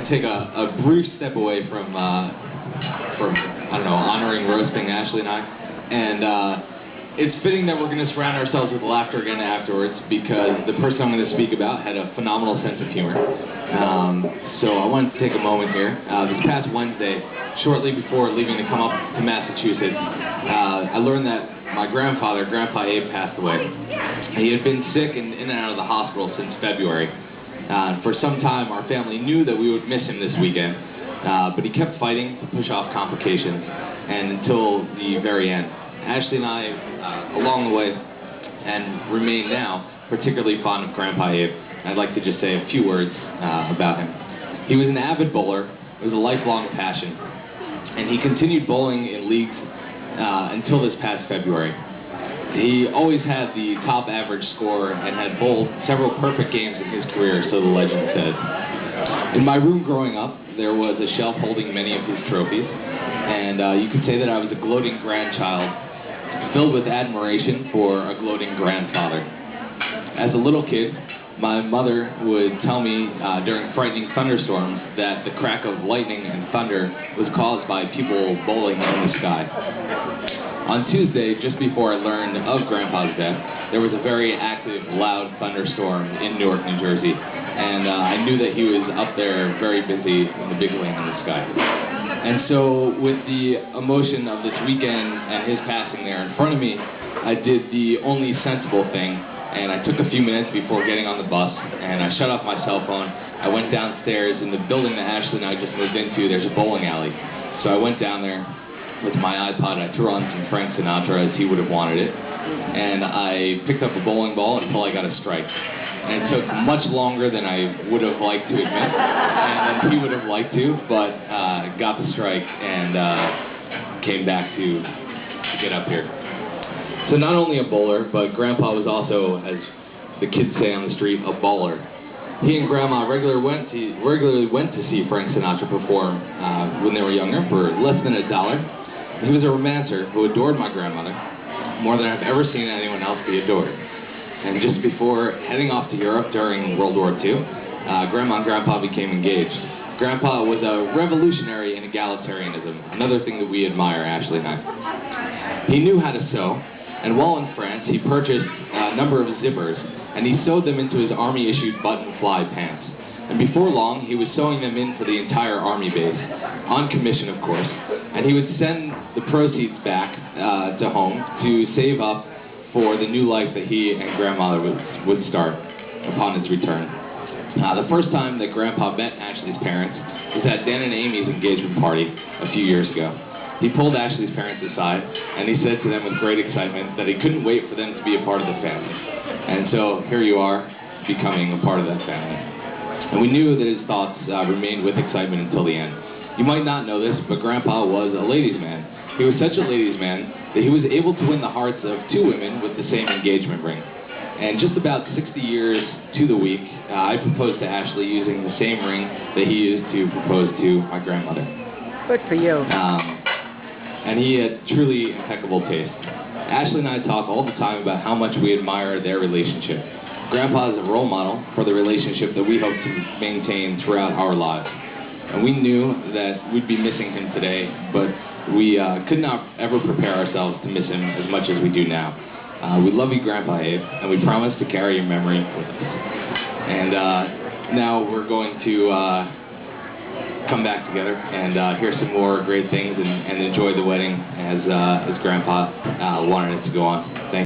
to take a brief step away from I don't know, honoring roasting Ashley and I, and it's fitting that we're going to surround ourselves with laughter again afterwards, because the person I'm going to speak about had a phenomenal sense of humor. So I wanted to take a moment here. This past Wednesday, shortly before leaving to come up to Massachusetts, I learned that my grandfather, Grandpa Abe, passed away. He had been sick and in and out of the hospital since February. For some time, our family knew that we would miss him this weekend, but he kept fighting to push off complications, and until the very end. Ashley and I, along the way, and remain now particularly fond of Grandpa Abe. I'd like to just say a few words about him. He was an avid bowler. It was a lifelong passion, and he continued bowling in leagues until this past February. He always had the top average score and had bowled several perfect games in his career, so the legend says. In my room growing up, there was a shelf holding many of his trophies, and you could say that I was a gloating grandchild, filled with admiration for a gloating grandfather. As a little kid, my mother would tell me during frightening thunderstorms that the crack of lightning and thunder was caused by people bowling in the sky. On Tuesday, just before I learned of Grandpa's death, there was a very active, loud thunderstorm in Newark, New Jersey, and I knew that he was up there very busy in the big league in the sky. And so, with the emotion of this weekend and his passing there in front of me, I did the only sensible thing, and I took a few minutes before getting on the bus, and I shut off my cell phone. I went downstairs. In the building that Ashley and I just moved into, there's a bowling alley. So I went down there with my iPod. I threw on some Frank Sinatra as he would have wanted it, and I picked up a bowling ball until I got a strike. And it took much longer than I would have liked to admit, and he would have liked to, but got the strike and came back to get up here. So not only a bowler, but Grandpa was also, as the kids say on the street, a baller. He and Grandma regularly went to see Frank Sinatra perform when they were younger for less than $1. He was a romancer who adored my grandmother more than I've ever seen anyone else be adored. And just before heading off to Europe during World War II, Grandma and Grandpa became engaged. Grandpa was a revolutionary in egalitarianism, another thing that we admire, Ashley and I. He knew how to sew, and while in France, he purchased a number of zippers, and he sewed them into his Army-issued button-fly pants. And before long, he was sewing them in for the entire Army base, on commission, of course, and he would send the proceeds back to home to save up for the new life that he and Grandmother would start upon his return. The first time that Grandpa met Ashley's parents was at Dan and Amy's engagement party a few years ago. He pulled Ashley's parents aside, and he said to them with great excitement that he couldn't wait for them to be a part of the family. And so here you are, becoming a part of that family. And we knew that his thoughts remained with excitement until the end. You might not know this, but Grandpa was a ladies' man. He was such a ladies' man that he was able to win the hearts of 2 women with the same engagement ring. And just about 60 years to the week, I proposed to Ashley using the same ring that he used to propose to my grandmother. Good for you. And he had truly impeccable taste. Ashley and I talk all the time about how much we admire their relationship. Grandpa is a role model for the relationship that we hope to maintain throughout our lives. And we knew that we'd be missing him today, but we could not ever prepare ourselves to miss him as much as we do now. We love you, Grandpa Abe, and we promise to carry your memory with us. And now we're going to come back together and hear some more great things and enjoy the wedding as Grandpa wanted it to go on. Thank you.